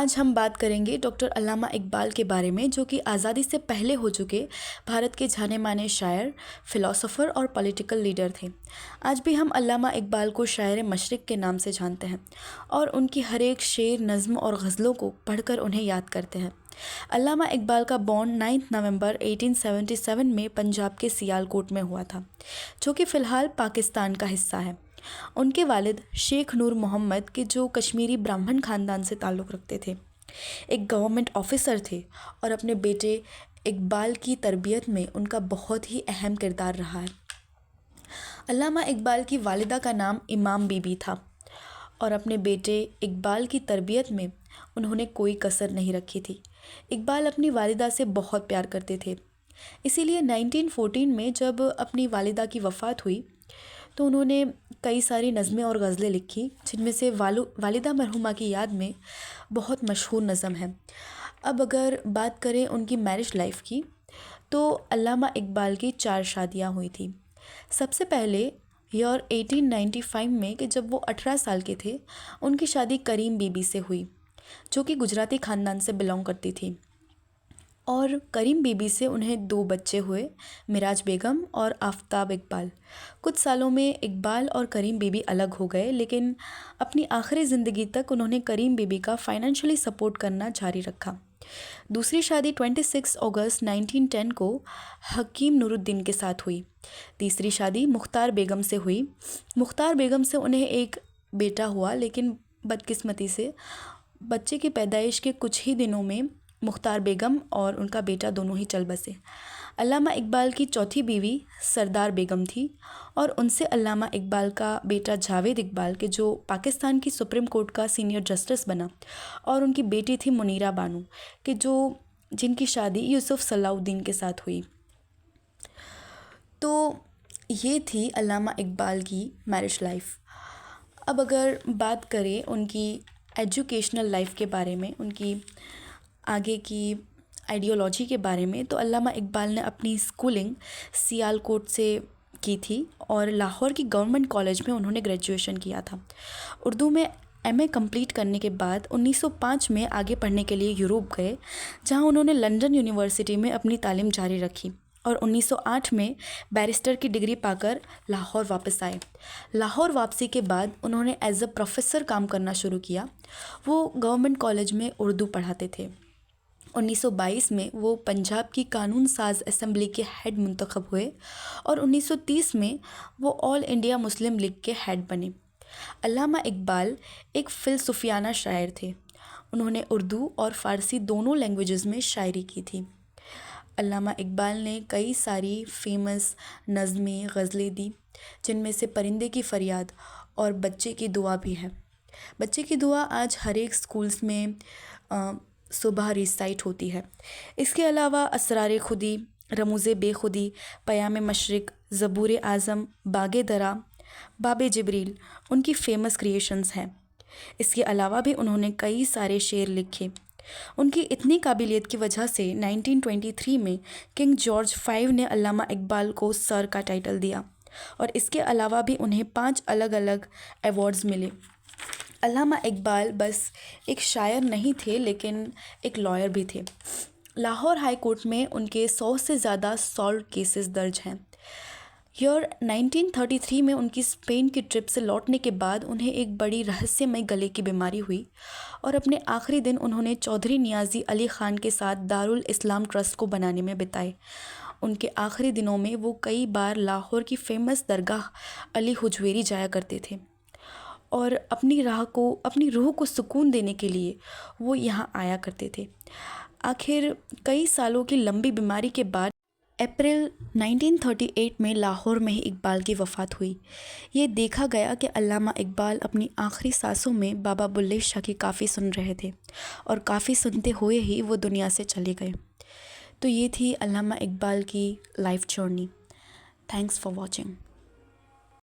आज हम बात करेंगे डॉक्टर अल्लामा इकबाल के बारे में, जो कि आज़ादी से पहले हो चुके भारत के जाने माने शायर, फ़िलासफ़र और पॉलिटिकल लीडर थे। आज भी हम अल्लामा इकबाल को शायर मशरिक़ के नाम से जानते हैं और उनकी हर एक शेर, नज़्म और गज़लों को पढ़कर उन्हें याद करते हैं। अल्लामा इकबाल का बॉर्न 9 नवंबर 1877 में पंजाब के सियालकोट में हुआ था, जो कि फ़िलहाल पाकिस्तान का हिस्सा है। उनके वालिद शेख नूर मोहम्मद के, जो कश्मीरी ब्राह्मण ख़ानदान से ताल्लुक़ रखते थे, एक गवर्नमेंट ऑफ़िसर थे और अपने बेटे इकबाल की तरबियत में उनका बहुत ही अहम किरदार रहा है। अल्लामा इकबाल की वालिदा का नाम इमाम बीबी था और अपने बेटे इकबाल की तरबियत में उन्होंने कोई कसर नहीं रखी थी। इकबाल अपनी वालिदा से बहुत प्यार करते थे, इसीलिए 1914 में जब अपनी वालिदा की वफ़ात हुई तो उन्होंने कई सारी नज़में और गज़लें लिखी, जिनमें से वालिदा मरहुमा की याद में बहुत मशहूर नज़म है। अब अगर बात करें उनकी मैरिज लाइफ की, तो अल्लामा इकबाल की 4 शादियां हुई थी। सबसे पहले ईयर 1895 में कि जब वो 18 साल के थे, उनकी शादी करीम बीबी से हुई, जो कि गुजराती ख़ानदान से बिलोंग करती थी। और करीम बीबी से उन्हें 2 बच्चे हुए, मिराज बेगम और आफ़ताब इकबाल। कुछ सालों में इकबाल और करीम बीबी अलग हो गए, लेकिन अपनी आखिरी ज़िंदगी तक उन्होंने करीम बीबी का फ़ाइनेंशियली सपोर्ट करना जारी रखा। दूसरी शादी 26 अगस्त 1910 को हकीम नूरुद्दीन के साथ हुई। तीसरी शादी मुख्तार बेगम से हुई। मुख्तार बेगम से उन्हें एक बेटा हुआ, लेकिन बदकिस्मती से बच्चे की पैदाइश के कुछ ही दिनों में मुख्तार बेगम और उनका बेटा दोनों ही चल बसे। अल्लामा इकबाल की चौथी बीवी सरदार बेगम थी और उनसे अल्लामा इकबाल का बेटा जावेद इकबाल के, जो पाकिस्तान की सुप्रीम कोर्ट का सीनियर जस्टिस बना, और उनकी बेटी थी मुनीरा बानो कि जिनकी शादी यूसुफ सलाउद्दीन के साथ हुई। तो ये थी अल्लामा इकबाल की मैरिज लाइफ। अब अगर बात करें उनकी एजुकेशनल लाइफ के बारे में, उनकी आगे की आइडियोलॉजी के बारे में, तो अल्लामा इकबाल ने अपनी स्कूलिंग सियालकोट से की थी और लाहौर की गवर्नमेंट कॉलेज में उन्होंने ग्रेजुएशन किया था। उर्दू में एमए कंप्लीट करने के बाद 1905 में आगे पढ़ने के लिए यूरोप गए, जहां उन्होंने लंदन यूनिवर्सिटी में अपनी तालीम जारी रखी और 1908 में बैरिस्टर की डिग्री पाकर लाहौर वापस आए। लाहौर वापसी के बाद उन्होंने एज अ प्रोफेसर काम करना शुरू किया। वो गवर्नमेंट कॉलेज में उर्दू पढ़ाते थे। 1922 में वो पंजाब की कानून साज असेंबली के हेड मुंतखब हुए और 1930 में वो ऑल इंडिया मुस्लिम लीग के हेड बने। अल्लामा इकबाल एक फ़िलसुफ़ियाना शायर थे। उन्होंने उर्दू और फ़ारसी दोनों लैंग्वेजेस में शायरी की थी। अल्लामा इकबाल ने कई सारी फेमस नज़में, गज़लें दी, जिनमें से परिंदे की फ़रियाद और बच्चे की दुआ भी है। बच्चे की दुआ आज हर एक स्कूल्स में सुबह रिसाइट होती है। इसके अलावा असरार खुदी, रमूज़ बेखुदी, पयाम मशरिक़, ज़बूर आज़म, बागे दरा, बाबे जिब्रील उनकी फ़ेमस क्रिएशंस हैं। इसके अलावा भी उन्होंने कई सारे शेर लिखे। उनकी इतनी काबिलियत की वजह से 1923 में किंग जॉर्ज 5 ने अल्लामा इकबाल को सर का टाइटल दिया और इसके अलावा भी उन्हें 5 अलग अलग अवार्ड्स मिले। अल्लामा इकबाल बस एक शायर नहीं थे, लेकिन एक लॉयर भी थे। लाहौर हाई कोर्ट में उनके 100 से ज़्यादा सॉल्व केसेस दर्ज हैं। ईयर 1933 में उनकी स्पेन की ट्रिप से लौटने के बाद उन्हें एक बड़ी रहस्यमय गले की बीमारी हुई और अपने आखिरी दिन उन्होंने चौधरी नियाज़ी अली ख़ान के साथ दारुल इस्लाम ट्रस्ट को बनाने में बिताए। उनके आखिरी दिनों में वो कई बार लाहौर की फ़ेमस दरगाह अली हुजवेरी जाया करते थे और अपनी रूह को सुकून देने के लिए वो यहाँ आया करते थे। आखिर कई सालों की लंबी बीमारी के बाद अप्रैल 1938 में लाहौर में ही इकबाल की वफ़ात हुई। ये देखा गया कि अल्लामा इकबाल अपनी आखिरी सांसों में बाबा बुल्ले शाह की काफ़ी सुन रहे थे और काफ़ी सुनते हुए ही वो दुनिया से चले गए। तो ये थी अल्लामा इकबाल की life journey. Thanks for watching.